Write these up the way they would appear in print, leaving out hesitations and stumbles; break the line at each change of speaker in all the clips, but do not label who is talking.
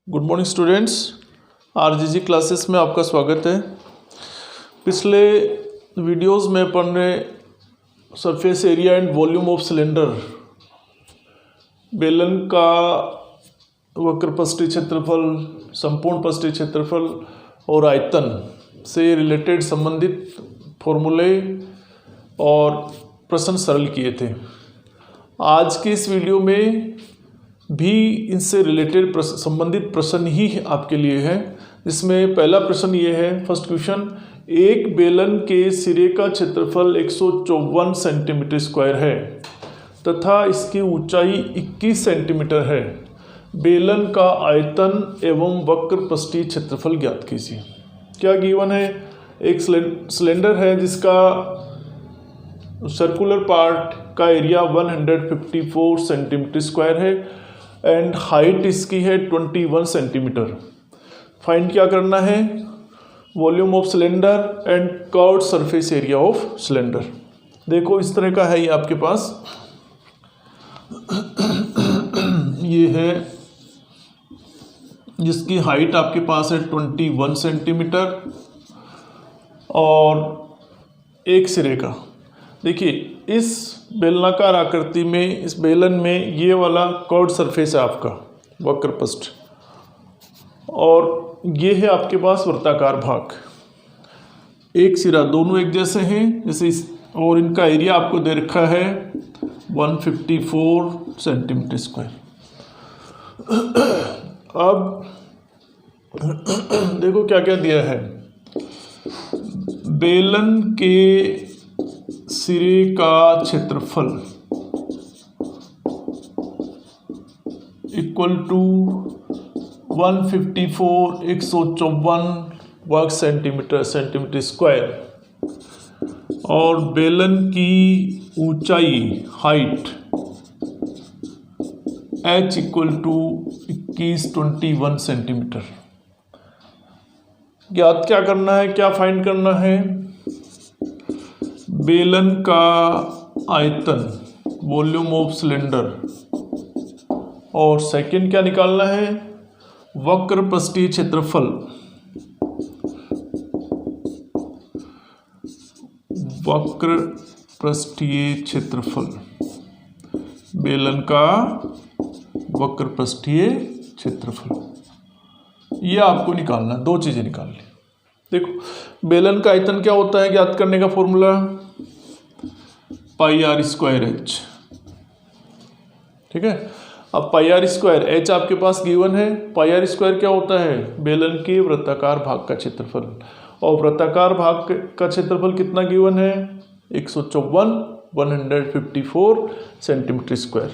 Good morning students, आरजीजी classes में आपका स्वागत है। पिछले वीडियोस में अपन ने surface area and volume of cylinder, बेलन का वक्रपष्टीय क्षेत्रफल, संपूर्ण पष्टीय क्षेत्रफल और आयतन से रिलेटेड संबंधित फॉर्मूले और प्रश्न सरल किए थे। आज के इस वीडियो में भी इनसे रिलेटेड संबंधित प्रश्न ही आपके लिए है। इसमें पहला प्रश्न ये है, फर्स्ट क्वेश्चन, एक बेलन के सिरे का क्षेत्रफल 154 सेंटीमीटर स्क्वायर है तथा इसकी ऊंचाई 21 सेंटीमीटर है। बेलन का आयतन एवं वक्र पष्टीय क्षेत्रफल ज्ञात कीजिए। क्या गिवन है? एक सिलेंडर है जिसका सर्कुलर पार्ट का एरिया 154 सेंटीमीटर स्क्वायर है एंड हाइट इसकी है 21 सेंटीमीटर। फाइंड क्या करना है? Volume of cylinder and curved surface area of cylinder. देखो इस तरह का है ये आपके पास। ये है जिसकी हाइट आपके पास है 21 सेंटीमीटर और एक सिरे का। देखिए इस बेलनाकार आकृति में, इस बेलन में ये वाला कर्व्ड सरफेस है आपका वक्रपष्ठ, और ये है आपके पास वृत्ताकार भाग। एक सिरा, दोनों एक जैसे हैं जैसे और इनका एरिया आपको दे रखा है 154 सेंटीमीटर स्क्वायर। अब देखो क्या क्या दिया है। बेलन के सिरे का क्षेत्रफल इक्वल टू 154 वर्ग सेंटीमीटर स्क्वायर, और बेलन की ऊंचाई height h equal to 21 centimetre. ज्ञात क्या करना है, क्या फाइंड करना है? बेलन का आयतन, वॉल्यूम ऑफ सिलेंडर, और सेकंड क्या निकालना है? वक्र पष्टीय क्षेत्रफल। वक्र पष्टीय क्षेत्रफल, बेलन का वक्र पष्टीय क्षेत्रफल, ये आपको निकालना, दो चीजें निकालनी। देखो बेलन का आयतन क्या होता है, ज्ञात करने का formula pi are square h. ठीक है, अब पाई आर स्क्वायर एच आपके पास गिवन है। पाई आर स्क्वायर क्या होता है? बेलन के वृत्ताकार भाग का क्षेत्रफल, और वृत्ताकार भाग का क्षेत्रफल कितना गिवन है? 154 सेंटीमीटर स्क्वायर।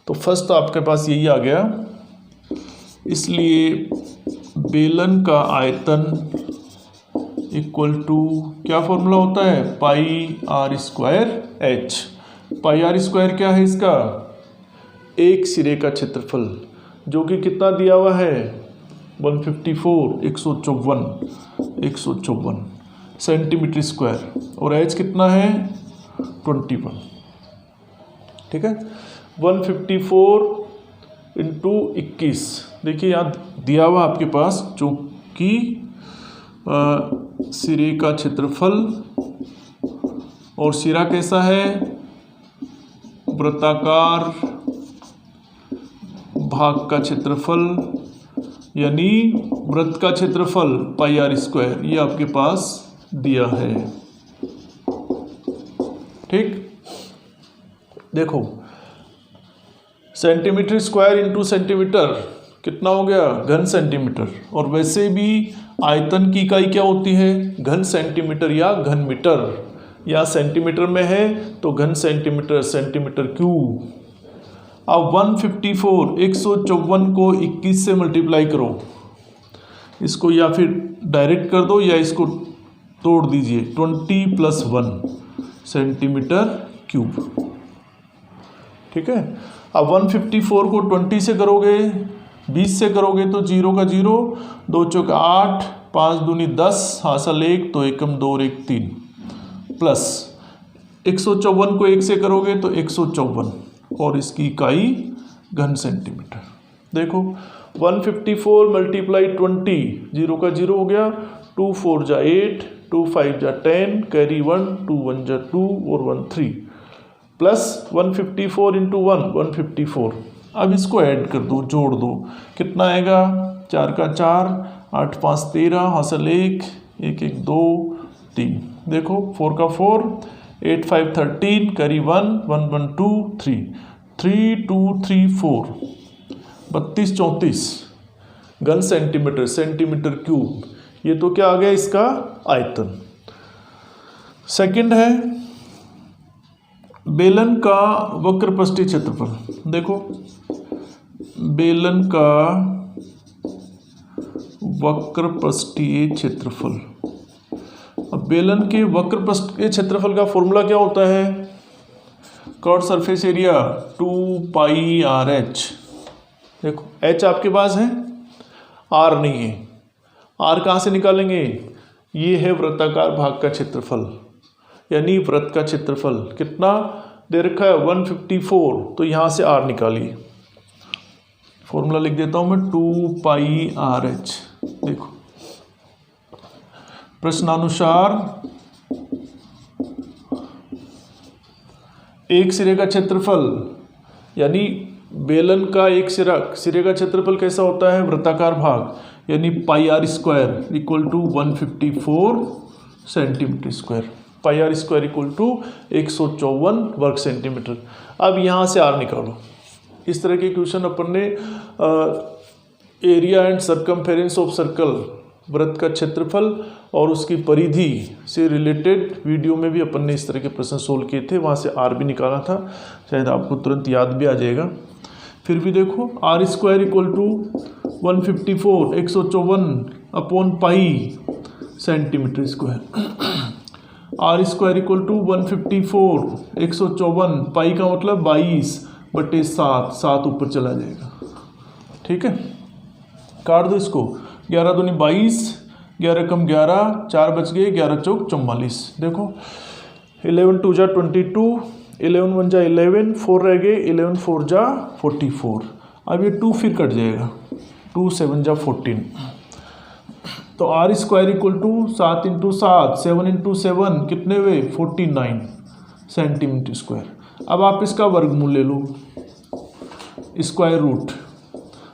तो फर्स्ट तो आपके पास यही आ गया। इसलिए बेलन का आयतन इक्वल टू क्या फॉर्मूला होता है? Pi are square H. Pi are square क्या है इसका? एक सिरे का क्षेत्रफल, जो कि कितना दिया हुआ है? 154 सेंटीमीटर स्क्वायर, और एच कितना है? 21। ठीक है, 154 इंटू 21। देखिए यहाँ दिया हुआ आपके पास, जो कि सिरे का क्षेत्रफल, और सिरा कैसा है? वृत्ताकार भाग का क्षेत्रफल, यानी वृत्त का क्षेत्रफल पाई आर स्क्वायर, ये आपके पास दिया है। ठीक, देखो सेंटीमीटर स्क्वायर इंटू सेंटीमीटर कितना हो गया? घन सेंटीमीटर। और वैसे भी आयतन की इकाई क्या होती है? घन सेंटीमीटर या घन मीटर। या सेंटीमीटर में है तो घन सेंटीमीटर, सेंटीमीटर क्यूब। अब 154 को 21 से मल्टीप्लाई करो, इसको या फिर डायरेक्ट कर दो या इसको तोड़ दीजिए, 20 + 1 सेंटीमीटर क्यूब। ठीक है, अब 154 को 20 से करोगे, 20 से करोगे तो 0 का 0, 2 चौक 8, 5 दूनी 10, हासिल 1, तो एकम 2 और 1 3, प्लस 154 को 1 से करोगे तो 154, और इसकी इकाई घन सेंटीमीटर। देखो 154 मल्टीप्लाई 20, 0 का 0 हो गया, 2 4 जा 8, 2 5 जा 10, कैरी 1, 2 1 जा 2 और 1 3, प्लस 154 इंटू 1 154। अब इसको ऐड कर दो, जोड़ दो, कितना आएगा, 4 का 4, 8 5 13, हासिल 1 1 1 2 3, देखो 4 का 4, 8 5 13, कैरी 1 1 1 2 3, 3 2 3 4, 32 34 घन सेंटीमीटर, सेंटीमीटर क्यूब। ये तो क्या आ गया इसका आयतन। सेकंड है बेलन का वक्रपष्टीय क्षेत्रफल। देखो बेलन का वक्रपष्टीय क्षेत्रफल। अब बेलन के वक्रपष्टीय क्षेत्रफल का फॉर्मूला क्या होता है, कर्व सरफेस एरिया 2 पाई आर एच। देखो एच आपके पास है, आर नहीं है, आर कहाँ से निकालेंगे, ये है वृत्ताकार भाग का क्षेत्रफल, यानी वृत्त का क्षेत्रफल कितना दे रखा है 154, तो यहाँ से आर निकालिए। फॉर्मूला लिख देता हूँ मैं 2 पाई आर एच। देखो प्रश्नानुसार एक सिरे का क्षेत्रफल, यानी बेलन का एक सिरे का क्षेत्रफल कैसा होता है, वृत्ताकार भाग, यानी pi are square equal to 154 centimetre square, pi are square equal to 154 वर्ग सेंटीमीटर। अब यहाँ से आर निकालो। इस तरह के क्वेश्चन अपन ने area and circumference of circle, वृत्त का क्षेत्रफल और उसकी परिधि से रिलेटेड वीडियो में भी अपन ने इस तरह के प्रश्न सोल्व किए थे, वहाँ से आर भी निकाला था, शायद आपको तुरंत याद भी आ जाएगा। फिर भी देखो r square equal to 154 154 upon pi centimetre square, r square equal to 154 154 pi का मतलब 22/7, 7 ऊपर चला जाएगा। ठीक है, काट दो इसको, 11 दूनी 22, 11 कम 11, 4 बच गए, 11 चौक 44। देखो 11 2 जा 22, 11 1 जा 11, 4 रह गए, 11 4 जा 44। अब ये 2 फिर कट जाएगा, 2 7 जा 14, तो r square equal to 7 into 7, 7 into 7 कितने हुए 49 सेंटीमीटर स्क्वायर। अब आप इसका वर्गमूल ले लो, स्क्वायर रूट,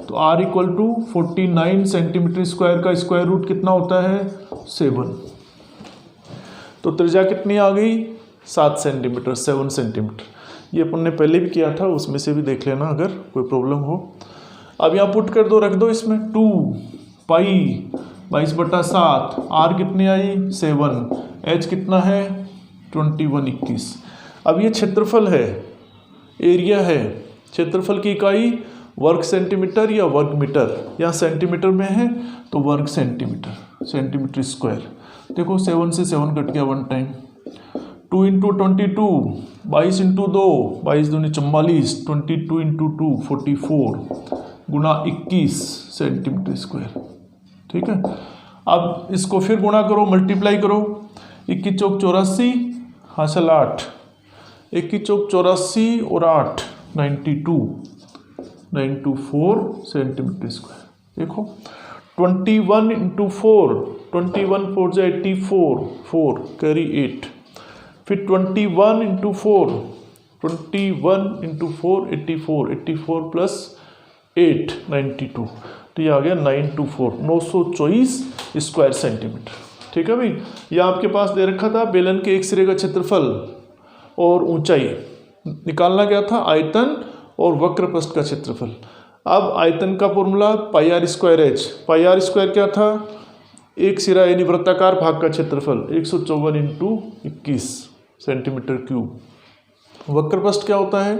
तो r equal to 49 centimetre square का स्क्वायर रूट कितना होता है 7, तो त्रिज्या कितनी आ गई 7 सेंटीमीटर, 7 सेंटीमीटर। ये अपन ने पहले भी किया था, उसमें से भी देख लेना अगर कोई प्रॉब्लम हो। अब यहाँ पुट कर दो, रख दो इसमें 2 पाई 22/7, r कितनी आई 7, h कितना है 21 21। अब ये क्षेत्रफल है, एरिया है, क्षेत्रफल की इकाई वर्ग सेंटीमीटर या वर्ग मीटर, या सेंटीमीटर में है तो वर्ग सेंटीमीटर, सेंटीमीटर स्क्वायर। देखो 7 से 7 कट गया 1 टाइम, 2 इंटू 22, 22 इंटू 2, 22 दूनी 44, 22 इंटू 2 44 गुणा 21 सेंटीमीटर स्क्वायर। ठीक है, अब इसको फिर गुणा करो, मल्टीप्लाई करो, 21 चौक 84, हासिल 8, 21 चौक 84 और 8 924 सेंटीमीटर स्क्वायर। देखो 21 इंटू 4, 21 4 जा 84, 4 कैरी 8, फिर 21 इंटू 4, 21 इंटू 4 84, 84 प्लस 8 92, तो ये आ गया 924 924 स्क्वायर सेंटीमीटर। ठीक है भाई, ये आपके पास दे रखा था बेलन के एक सिरे का क्षेत्रफल और ऊंचाई, निकालना क्या था आयतन और वक्रपृष्ठ का क्षेत्रफल। अब आयतन का formula pi are square H, pi are square क्या था एक सिरा यानी वृत्ताकार भाग का क्षेत्रफल 154 इंटू 21 सेंटीमीटर क्यूब। वक्रपृष्ठ क्या होता है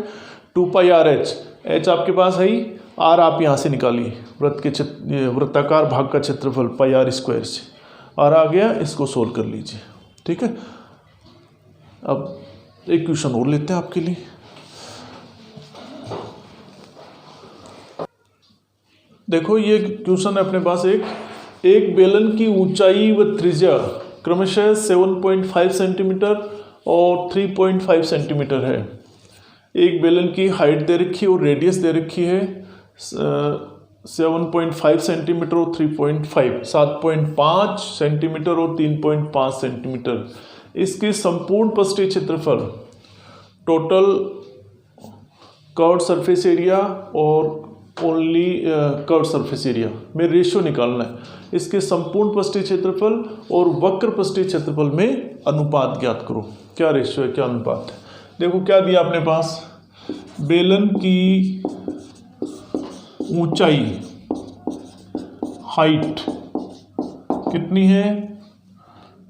2 पाई आर एच, एच आपके पास है ही, आर आप यहाँ से निकालिए, वृत्ताकार भाग का क्षेत्रफल पाई आर स्क्वायर से, आर आ गया, इसको सोल्व कर लीजिए। ठीक है, अब एक क्वेश्चन और लेते हैं आपके लिए। देखो ये क्वेश्चन है अपने पास, एक बेलन की ऊंचाई व त्रिज्या क्रमशः 7.5 सेंटीमीटर और 3.5 सेंटीमीटर है। एक बेलन की हाइट दे रखी है और रेडियस दे रखी है 7.5 सेंटीमीटर और 3.5, 7.5 सेंटीमीटर और 3.5 सेंटीमीटर। इसके संपूर्ण पृष्ठीय क्षेत्रफल, टोटल कर्व्ड सरफेस एरिया और ओनली कर्व्ड सरफेस एरिया में रेशियो निकालना है। इसके संपूर्ण पृष्ठीय क्षेत्रफल और वक्र पृष्ठीय क्षेत्रफल में अनुपात ज्ञात करो। क्या रेशियो है, क्या अनुपात है। देखो क्या दिया अपने पास, बेलन की ऊंचाई, हाइट कितनी है,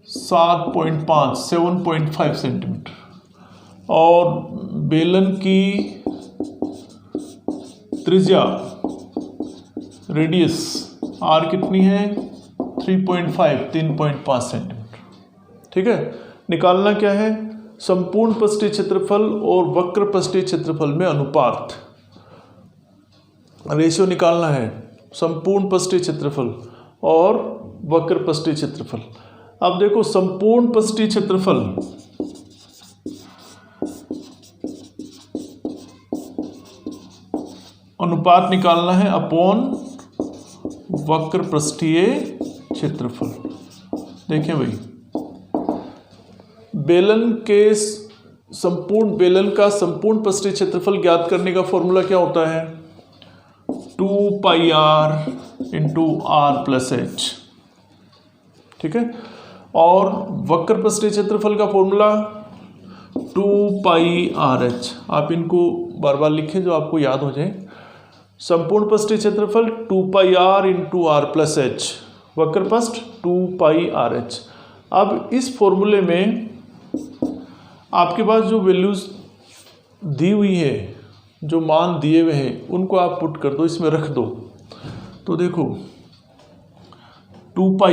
7.5 सेंटीमीटर, और बेलन की त्रिज्या, रेडियस आर कितनी है, 3.5 सेंटीमीटर। ठीक है, निकालना क्या है, संपूर्ण पृष्ठीय क्षेत्रफल और वक्र पृष्ठीय क्षेत्रफल में अनुपात, रेशियो निकालना है संपूर्ण पृष्ठीय क्षेत्रफल और वक्र पृष्ठीय क्षेत्रफल। अब देखो संपूर्ण पृष्ठीय क्षेत्रफल अनुपात निकालना है अपॉन वक्र पृष्ठीय क्षेत्रफल। देखिए भाई, बेलन का संपूर्ण पृष्ठीय क्षेत्रफल ज्ञात करने का फॉर्मूला क्या होता है, 2πr into r plus H. ठीक है, और वक्र पृष्ठीय क्षेत्रफल का फॉर्मूला 2πrh। आप इनको बार बार लिखें जो आपको याद हो जाए। संपूर्ण पृष्ठीय क्षेत्रफल 2πr into r plus H, वक्र पृष्ठ 2πrh। अब इस फॉर्मूले में आपके पास जो वैल्यूज दी हुई है, जो मान दिए हुए हैं, उनको आप पुट कर दो, इसमें रख दो। तो देखो 2π,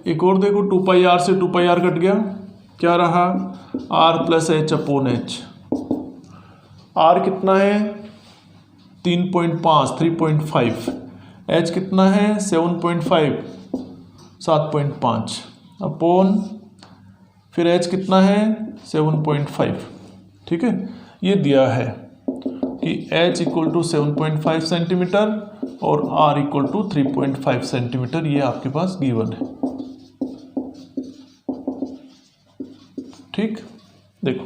एक और देखो 2πr से 2πr कट गया, क्या रहा, r plus H upon H. r कितना है 3.5 एच कितना है 7.5 अपॉन, फिर एच कितना है 7.5। ठीक है, ये दिया है कि h इक्वल टू 7.5 सेंटीमीटर और r इक्वल टू 3.5 सेंटीमीटर, ये आपके पास गिवन है। ठीक, देखो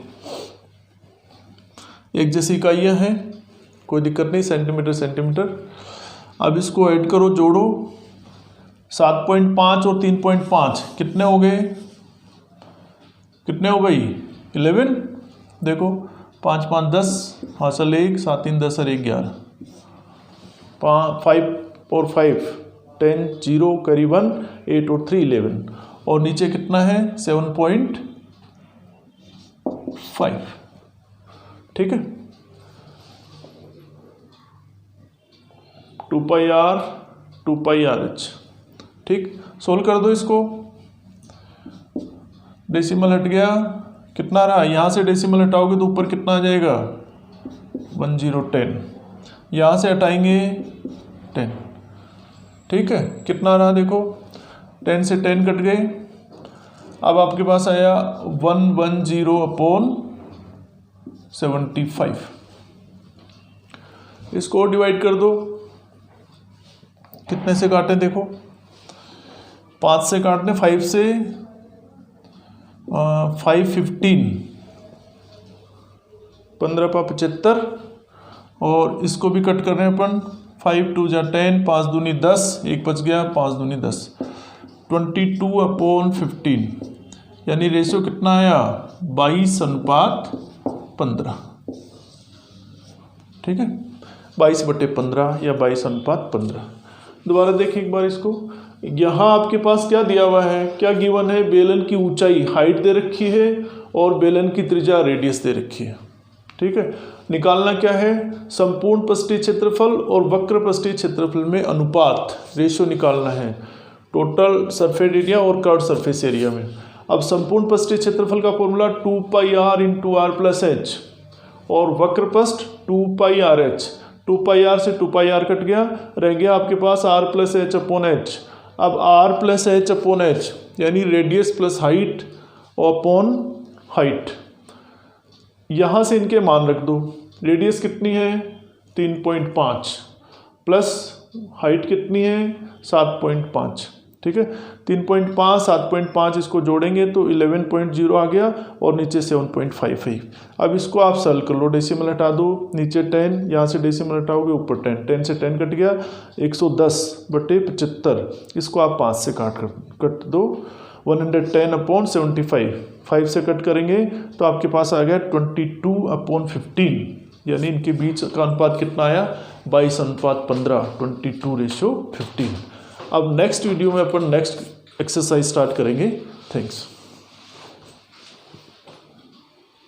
एक जैसी इकाइयाँ हैं, कोई दिक्कत नहीं, सेंटीमीटर। अब इसको ऐड करो, जोड़ो, 7.5 और 3.5 कितने हो गए, कितने हो गई 11। देखो 5 5 10, हासिल 1, 7 3 10 और 1 11, 5 और 5 10, 0 करीब 1, 8 और 3 11, और नीचे कितना है 7.5। ठीक है, 2πr 2πrh। ठीक, सोल्व कर दो इसको, डेसिमल हट गया, कितना रहा, यहाँ से डेसिमल हटाओगे तो ऊपर कितना आ जाएगा 1010, यहाँ से हटाएंगे 10। ठीक है, कितना रहा देखो, 10 से 10 कट गए। अब आपके पास आया 110 अपॉन 75। इसको डिवाइड कर दो, कितने से काटें देखो, 5 से काटने, 5 से 5 15, 15 × 75, और इसको भी कट कर रहे हैं अपन, 5 2 × 10, 5 दूनी 10, एक बच गया, 5 दूनी 10, 22 अपॉन 15, यानी रेशियो कितना आया 22:15। ठीक है, 22/15 या 22:15। दोबारा देखिए एक बार इसको, यहाँ आपके पास क्या दिया हुआ है, क्या गिवन है, बेलन की ऊंचाई हाइट दे रखी है और बेलन की त्रिज्या रेडियस दे रखी है। ठीक है, निकालना क्या है, संपूर्ण पृष्ठीय क्षेत्रफल और वक्र पृष्ठीय क्षेत्रफल में अनुपात, रेशियो निकालना है टोटल सरफेस एरिया और कर्व्ड सरफेस एरिया में। अब संपूर्ण पृष्ठीय क्षेत्रफल का formula 2πr into r plus h, और वक्र पृष्ठ 2πrh, 2πr से 2πr कट गया, रह गया आपके पास r plus H upon H. अब r plus H upon H यानी radius plus height upon height, यहाँ से इनके मान रख दो। रेडियस कितनी है 3.5 प्लस हाइट कितनी है 7.5, ठीक है। 3.5 7.5 इसको जोड़ेंगे तो 11.0 आ गया और नीचे 7.55। अब इसको आप सॉल्व कर लो, डेसिमल हटा दो, नीचे 10, यहाँ से डेसिमल हटाओगे ऊपर 10, 10 से 10 कट गया 110/75। इसको आप 5 से कट दो, 110/75, 5 से कट करेंगे तो आपके पास आ गया 22/15, यानी इनके बीच का अनुपात कितना आया 22:15, 22:15। अब नेक्स्ट वीडियो में अपन नेक्स्ट एक्सरसाइज स्टार्ट करेंगे। थैंक्स।